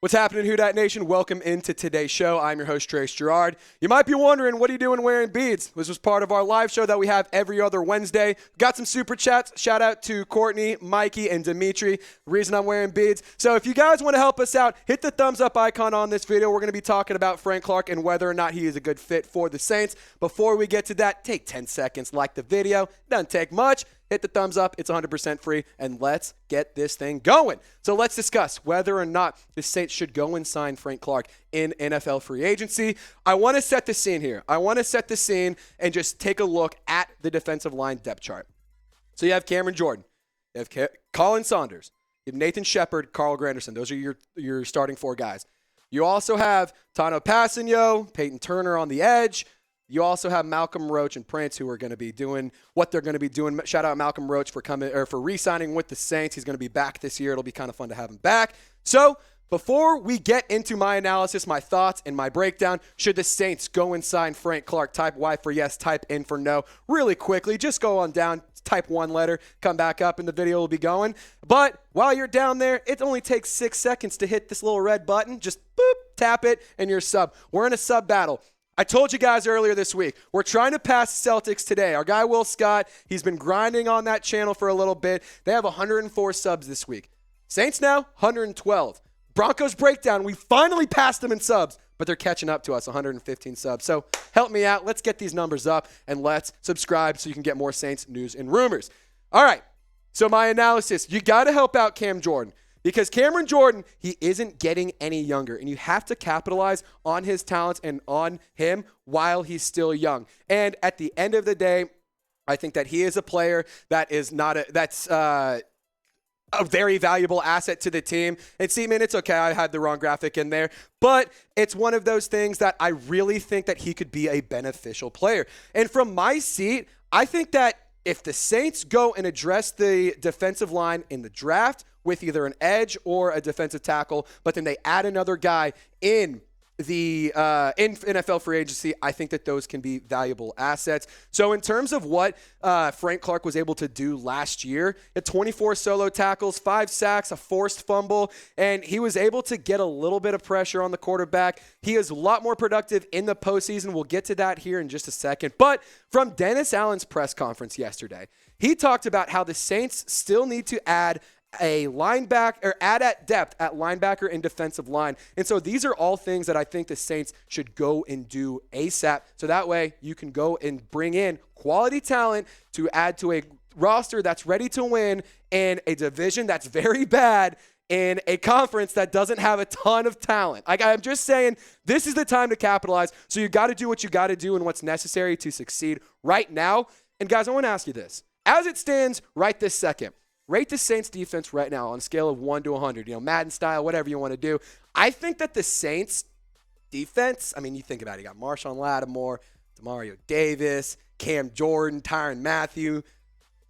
What's happening, DAT Nation? Welcome into today's show. I'm your host, Trace Girouard. You might be wondering, what are you doing wearing beads? This was part of our live show that we have every other Wednesday. Got some super chats. Shout out to Courtney, Mikey, and Dimitri. The reason I'm wearing beads. So if you guys want to help us out, hit the thumbs up icon on this video. We're going to be talking about Frank Clark and whether or not he is a good fit for the Saints. Before we get to that, take 10 seconds, like the video. Doesn't take much. Hit the thumbs up. It's 100% free, and let's get this thing going. So let's discuss whether or not the Saints should go and sign Frank Clark in NFL free agency. I want to set the scene here. I want to set the scene and just take a look at the defensive line depth chart. So you have Cameron Jordan. You have Colin Saunders. You have Nathan Shepard, Carl Granderson. Those are your starting four guys. You also have Tano Passanio, Peyton Turner on the edge. You also have Malcolm Roach and Prince, who are going to be doing what they're going to be doing. Shout out Malcolm Roach for re-signing with the Saints. He's going to be back this year. It'll be kind of fun to have him back. So before we get into my analysis, my thoughts, and my breakdown, should the Saints go and sign Frank Clark? Type Y for yes, type N for no. Really quickly, just go on down, type one letter, come back up, and the video will be going. But while you're down there, it only takes 6 seconds to hit this little red button. Just boop, tap it, and you're sub. We're in a sub battle. I told you guys earlier this week, we're trying to pass Celtics today. Our guy Will Scott, he's been grinding on that channel for a little bit. They have 104 subs this week. Saints now, 112. Broncos breakdown, we finally passed them in subs, but they're catching up to us, 115 subs. So help me out. Let's get these numbers up, and let's subscribe so you can get more Saints news and rumors. All right, so my analysis, you got to help out Cam Jordan. Because Cameron Jordan, he isn't getting any younger, and you have to capitalize on his talents and on him while he's still young. And at the end of the day, I think that he is a player that is that's a very valuable asset to the team. And see, man, it's okay. I had the wrong graphic in there. But it's one of those things that I really think that he could be a beneficial player. And from my seat, I think that if the Saints go and address the defensive line in the draft with either an edge or a defensive tackle, but then they add another guy in the in NFL free agency, I think that those can be valuable assets. So in terms of what Frank Clark was able to do last year, at 24 solo tackles, 5 sacks, a forced fumble, and he was able to get a little bit of pressure on the quarterback. He is a lot more productive in the postseason. We'll get to that here in just a second. But from Dennis Allen's press conference yesterday, he talked about how the Saints still need to add a linebacker, or add at depth at linebacker and defensive line. And so these are all things that I think the Saints should go and do ASAP. So that way you can go and bring in quality talent to add to a roster that's ready to win in a division that's very bad in a conference that doesn't have a ton of talent. I'm just saying, this is the time to capitalize. So you got to do what you got to do and what's necessary to succeed right now. And guys, I want to ask you this. As it stands right this second, rate the Saints defense right now on a scale of 1 to 100, Madden style, whatever you want to do. I think that the Saints defense, I mean, you think about it, you got Marshawn Lattimore, Demario Davis, Cam Jordan, Tyrann Mathieu,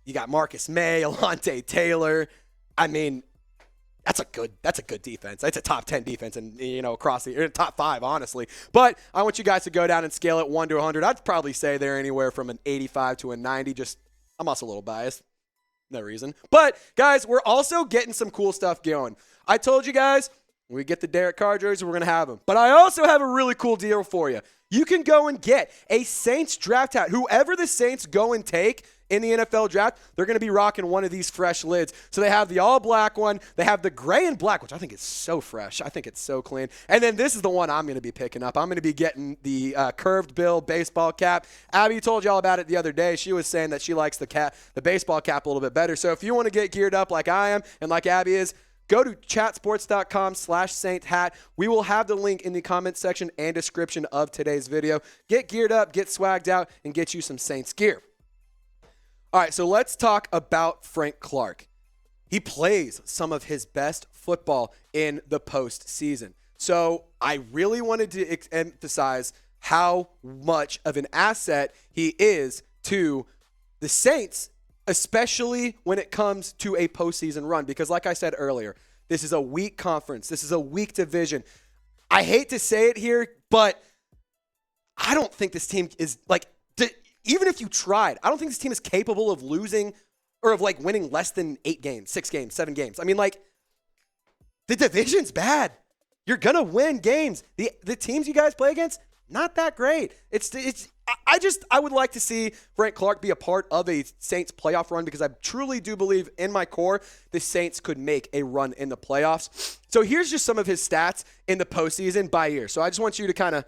you got Marcus May, Alontae Taylor. I mean, that's a good defense. It's a top 10 defense and across the top 5, honestly. But I want you guys to go down and scale it 1 to 100. I'd probably say they're anywhere from an 85 to a 90. I'm also a little biased. No reason. But, guys, we're also getting some cool stuff going. I told you guys, when we get the Derek Carr jersey, we're going to have them. But I also have a really cool deal for you. You can go and get a Saints draft hat. Whoever the Saints go and take in the NFL draft, they're going to be rocking one of these fresh lids. So they have the all-black one. They have the gray and black, which I think is so fresh. I think it's so clean. And then this is the one I'm going to be picking up. I'm going to be getting the curved bill baseball cap. Abby told you all about it the other day. She was saying that she likes the baseball cap a little bit better. So if you want to get geared up like I am and like Abby is, go to chatsports.com/Saint hat. We will have the link in the comment section and description of today's video. Get geared up, get swagged out, and get you some Saints gear. All right, so let's talk about Frank Clark. He plays some of his best football in the postseason. So I really wanted to emphasize how much of an asset he is to the Saints, especially when it comes to a postseason run. Because like I said earlier, this is a weak conference. This is a weak division. I hate to say it here, but I don't think this team is even if you tried, I don't think this team is capable of losing or of winning less than 8 games, 6 games, 7 games. I mean, the division's bad. You're going to win games. The teams you guys play against, not that great. I would like to see Frank Clark be a part of a Saints playoff run because I truly do believe in my core the Saints could make a run in the playoffs. So here's just some of his stats in the postseason by year. So I just want you to kind of,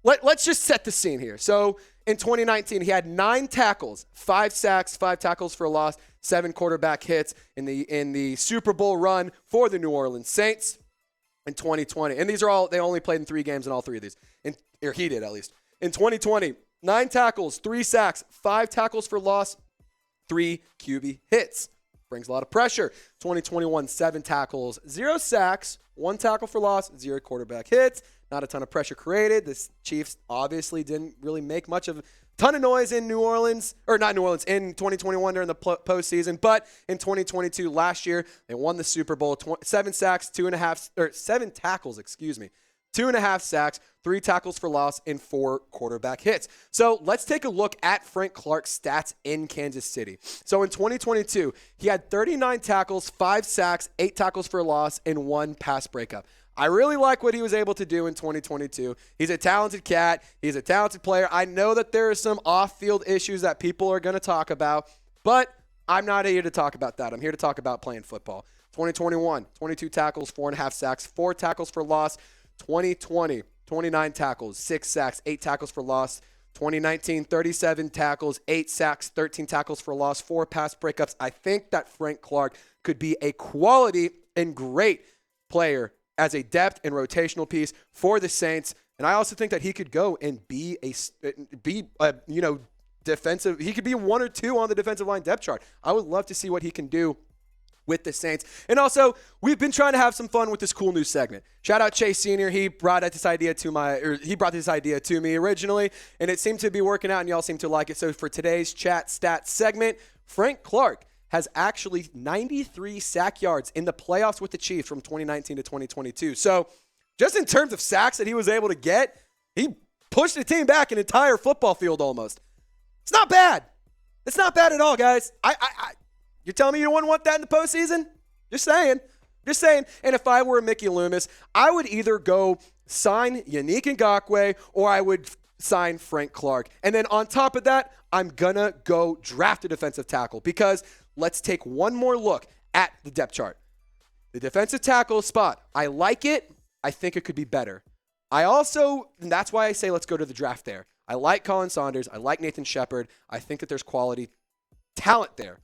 let's just set the scene here. So in 2019, he had 9 tackles, 5 sacks, 5 tackles for a loss, 7 quarterback hits in the Super Bowl run for the New Orleans Saints in 2020. And these are all, they only played in 3 games in all 3 of these, or he did at least. In 2020, 9 tackles, 3 sacks, 5 tackles for loss, 3 QB hits. Brings a lot of pressure. 2021, 7 tackles, 0 sacks, 1 tackle for loss, 0 quarterback hits. Not a ton of pressure created. The Chiefs obviously didn't really make much of a ton of noise in New Orleans, or not New Orleans, in 2021 during the postseason. But in 2022, last year, they won the Super Bowl. 7 sacks, 7 tackles, 2.5 sacks, 3 tackles for loss, and 4 quarterback hits. So let's take a look at Frank Clark's stats in Kansas City. So in 2022, he had 39 tackles, 5 sacks, 8 tackles for loss, and 1 pass breakup. I really like what he was able to do in 2022. He's a talented cat. He's a talented player. I know that there are some off-field issues that people are going to talk about, but I'm not here to talk about that. I'm here to talk about playing football. 2021, 22 tackles, 4.5 sacks, 4 tackles for loss. 2020, 29 tackles, 6 sacks, 8 tackles for loss. 2019, 37 tackles, 8 sacks, 13 tackles for loss, 4 pass breakups. I think that Frank Clark could be a quality and great player as a depth and rotational piece for the Saints. And I also think that he could go and be defensive. He could be 1 or 2 on the defensive line depth chart. I would love to see what he can do with the Saints. And also, we've been trying to have some fun with this cool new segment. Shout out Chase Sr. He brought this idea to me originally, and it seemed to be working out, and y'all seem to like it. So for today's chat stats segment, Frank Clark has actually 93 sack yards in the playoffs with the Chiefs from 2019 to 2022. So just in terms of sacks that he was able to get, he pushed the team back an entire football field almost. It's not bad. It's not bad at all, guys. You're telling me you wouldn't want that in the postseason? Just saying. And if I were Mickey Loomis, I would either go sign Yannick Ngakoue or I would sign Frank Clark. And then on top of that, I'm going to go draft a defensive tackle because let's take one more look at the depth chart. The defensive tackle spot, I like it. I think it could be better. And that's why I say let's go to the draft there. I like Colin Saunders. I like Nathan Shepard. I think that there's quality talent there.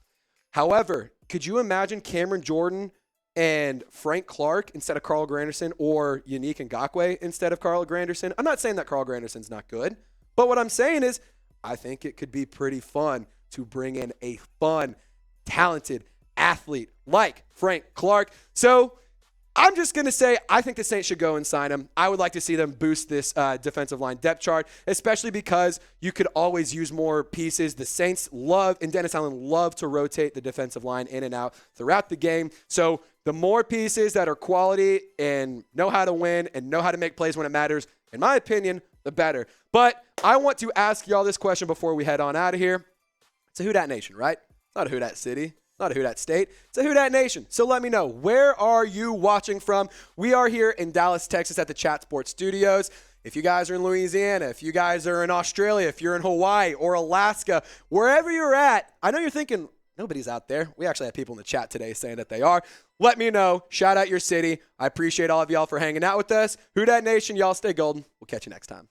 However, could you imagine Cameron Jordan and Frank Clark instead of Carl Granderson or Yannick Ngakoue instead of Carl Granderson? I'm not saying that Carl Granderson's not good, but what I'm saying is I think it could be pretty fun to bring in a fun, talented athlete like Frank Clark. So I'm just going to say I think the Saints should go and sign him. I would like to see them boost this defensive line depth chart, especially because you could always use more pieces. The Saints and Dennis Allen love to rotate the defensive line in and out throughout the game. So the more pieces that are quality and know how to win and know how to make plays when it matters, in my opinion, the better. But I want to ask y'all this question before we head on out of here. It's a Who Dat Nation, right? It's not a Who Dat City. Not a Who Dat State. It's a Who Dat Nation. So let me know, where are you watching from? We are here in Dallas, Texas at the Chat Sports Studios. If you guys are in Louisiana, if you guys are in Australia, if you're in Hawaii or Alaska, wherever you're at, I know you're thinking, nobody's out there. We actually have people in the chat today saying that they are. Let me know. Shout out your city. I appreciate all of y'all for hanging out with us. Who Dat Nation, y'all stay golden. We'll catch you next time.